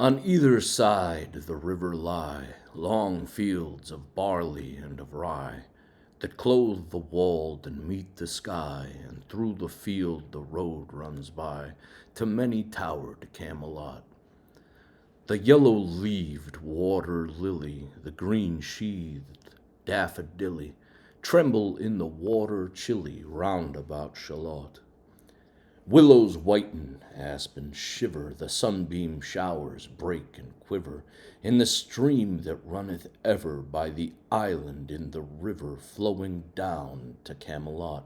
On either side the river lie long fields of barley and of rye, that clothe the wold and meet the sky, and through the field the road runs by to many-towered Camelot. The yellow-leaved waterlily, the green-sheathed daffodilly, tremble in the water chilly round about Shalott. Willows whiten, aspens shiver, the sunbeam showers break and quiver in the stream that runneth ever by the island in the river flowing down to Camelot.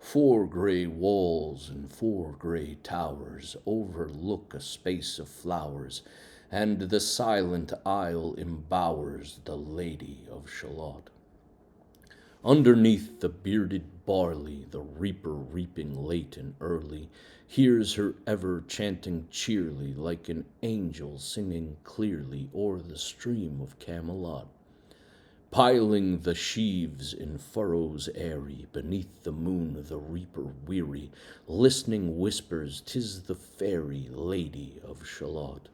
4 grey walls and 4 grey towers overlook a space of flowers, and the silent isle imbowers the Lady of Shalott. Underneath the bearded barley, the reaper reaping late and early, hears her ever chanting cheerly, like an angel singing clearly o'er the stream of Camelot. Piling the sheaves in furrows airy, beneath the moon the reaper weary, listening whispers 'tis the fairy Lady of Shalott.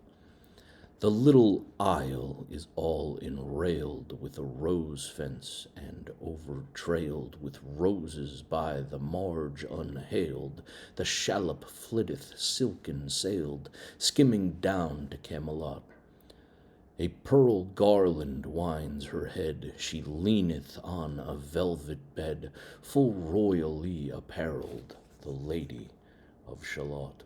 The little isle is all enrailed with a rose fence, and overtrailed with roses by the marge unhailed, the shallop flitteth silken sailed, skimming down to Camelot. A pearl garland winds her head, she leaneth on a velvet bed, full royally apparelled, the Lady of Shalott.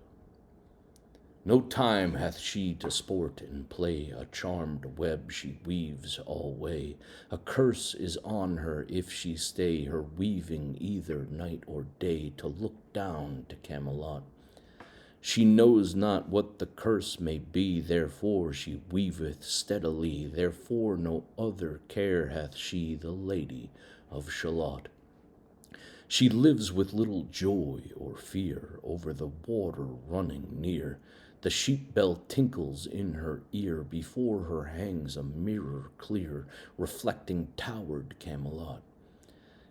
No time hath she to sport and play, a charmed web she weaves alway. A curse is on her if she stay her weaving either night or day to look down to Camelot. She knows not what the curse may be, therefore she weaveth steadily, therefore no other care hath she, the Lady of Shalott. She lives with little joy or fear over the water running near. The sheep bell tinkles in her ear, before her hangs a mirror clear, reflecting towered Camelot.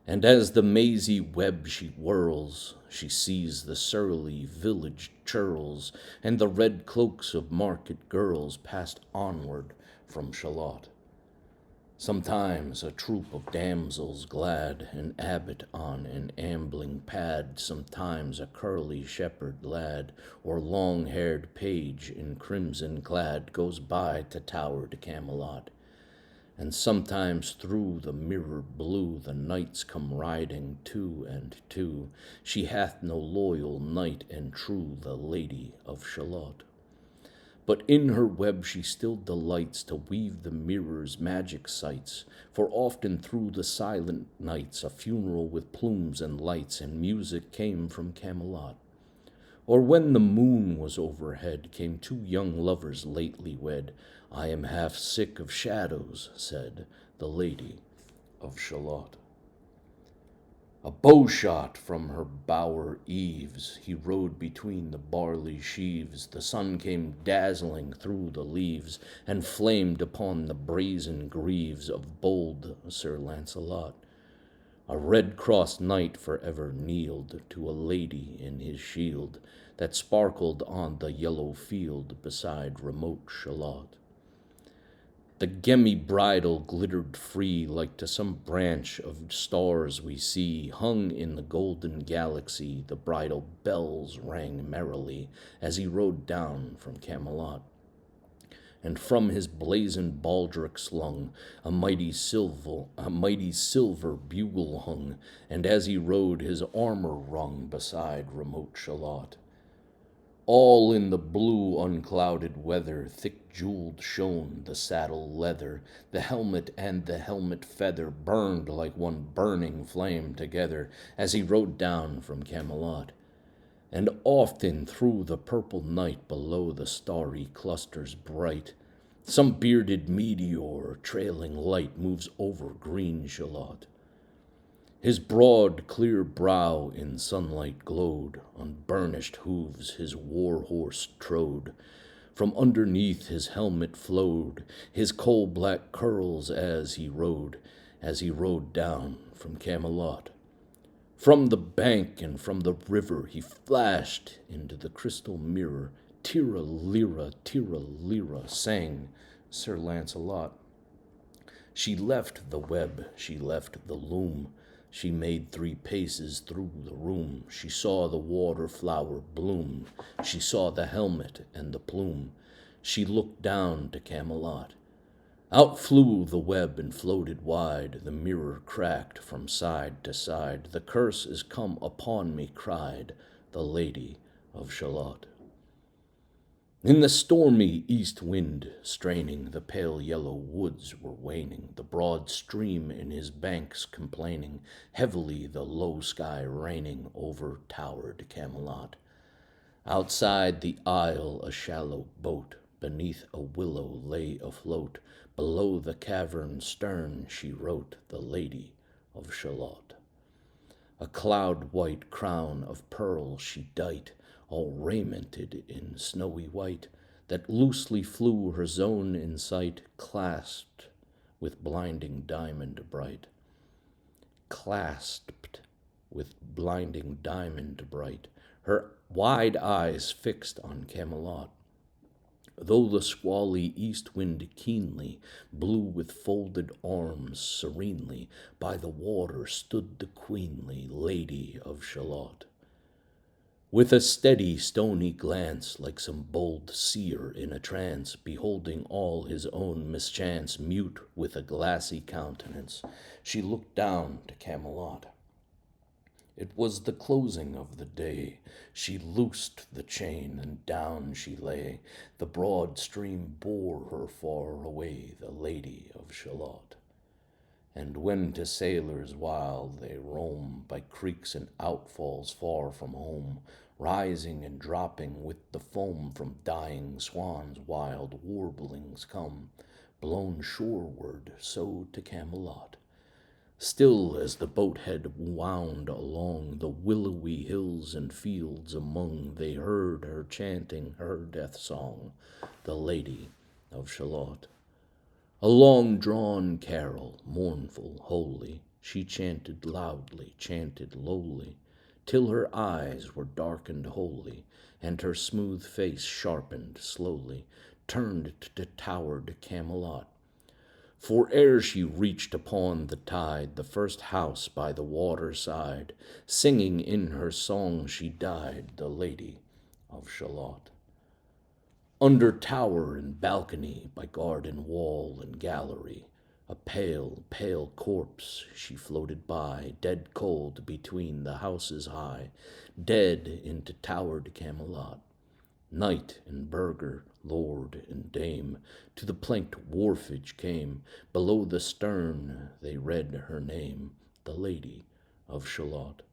And as the mazy web she whirls, she sees the surly village churls, and the red cloaks of market girls passed onward from Shalott. Sometimes a troop of damsels glad, an abbot on an ambling pad, sometimes a curly shepherd lad, or long-haired page in crimson clad, goes by to towered Camelot. And sometimes through the mirror blue the knights come riding two and two. She hath no loyal knight and true, the Lady of Shalott. But in her web she still delights to weave the mirror's magic sights, for often through the silent nights a funeral with plumes and lights and music came from Camelot. Or when the moon was overhead came 2 young lovers lately wed. I am half sick of shadows, said the Lady of Shalott. A bowshot from her bower eaves, he rode between the barley sheaves. The sun came dazzling through the leaves, and flamed upon the brazen greaves of bold Sir Launcelot. A red-crossed knight forever kneeled to a lady in his shield, that sparkled on the yellow field beside remote Shalott. The gemmy bridle glittered free, like to some branch of stars we see, hung in the golden galaxy. The bridle bells rang merrily as he rode down from Camelot. And from his blazoned baldric slung a mighty silver bugle hung, and as he rode his armor rung beside remote Shalott. All in the blue unclouded weather, thick jeweled shone the saddle leather, the helmet and the helmet feather burned like one burning flame together as he rode down from Camelot. And often through the purple night below the starry clusters bright, some bearded meteor trailing light moves over green Shalott. His broad, clear brow in sunlight glowed, on burnished hooves his war-horse trode. From underneath his helmet flowed his coal-black curls as he rode down from Camelot. From the bank and from the river he flashed into the crystal mirror tira lira, sang Sir Lancelot. She left the web, she left the loom, she made 3 paces through the room. She saw the water flower bloom, she saw the helmet and the plume. She looked down to Camelot. Out flew the web and floated wide, the mirror cracked from side to side. The curse is come upon me, cried the Lady of Shalott. In the stormy east wind straining, the pale yellow woods were waning, the broad stream in his banks complaining, heavily the low sky raining over towered Camelot. Outside the isle a shallow boat beneath a willow lay afloat, below the cavern stern she wrote the Lady of Shalott. A cloud-white crown of pearl she dight, all raimented in snowy white, that loosely flew her zone in sight, clasped with blinding diamond bright. Clasped with blinding diamond bright, her wide eyes fixed on Camelot. Though the squally east wind keenly blew with folded arms serenely, by the water stood the queenly Lady of Shalott. With a steady stony glance, like some bold seer in a trance, beholding all his own mischance, mute with a glassy countenance, she looked down to Camelot. It was the closing of the day. She loosed the chain, and down she lay. The broad stream bore her far away, the Lady of Shalott. And when to sailors wild they roam by creeks and outfalls far from home, rising and dropping with the foam from dying swans, wild warblings come, blown shoreward, so to Camelot. Still as the boat head wound along the willowy hills and fields among, they heard her chanting her death song, the Lady of Shalott. A long-drawn carol, mournful, holy, she chanted loudly, chanted lowly, till her eyes were darkened wholly, and her smooth face sharpened slowly, turned to towered Camelot. For ere she reached upon the tide the first house by the water side, singing in her song she died, the Lady of Shalott. Under tower and balcony, by garden wall and gallery, a pale, pale corpse she floated by, dead cold between the houses high, dead into towered Camelot. Knight and burgher, lord and dame, to the planked wharfage came. Below the stern they read her name, the Lady of Shalott.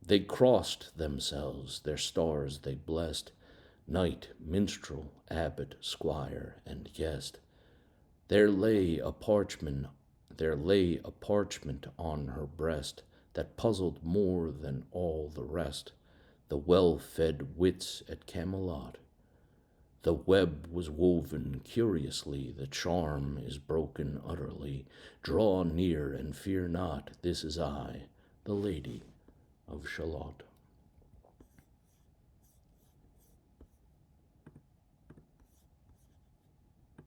They crossed themselves, their stars they blessed, knight, minstrel, abbot, squire, and guest. There lay a parchment on her breast that puzzled more than all the rest. The well-fed wits at Camelot. The web was woven curiously, the charm is broken utterly. Draw near and fear not, this is I, the Lady of Shalott.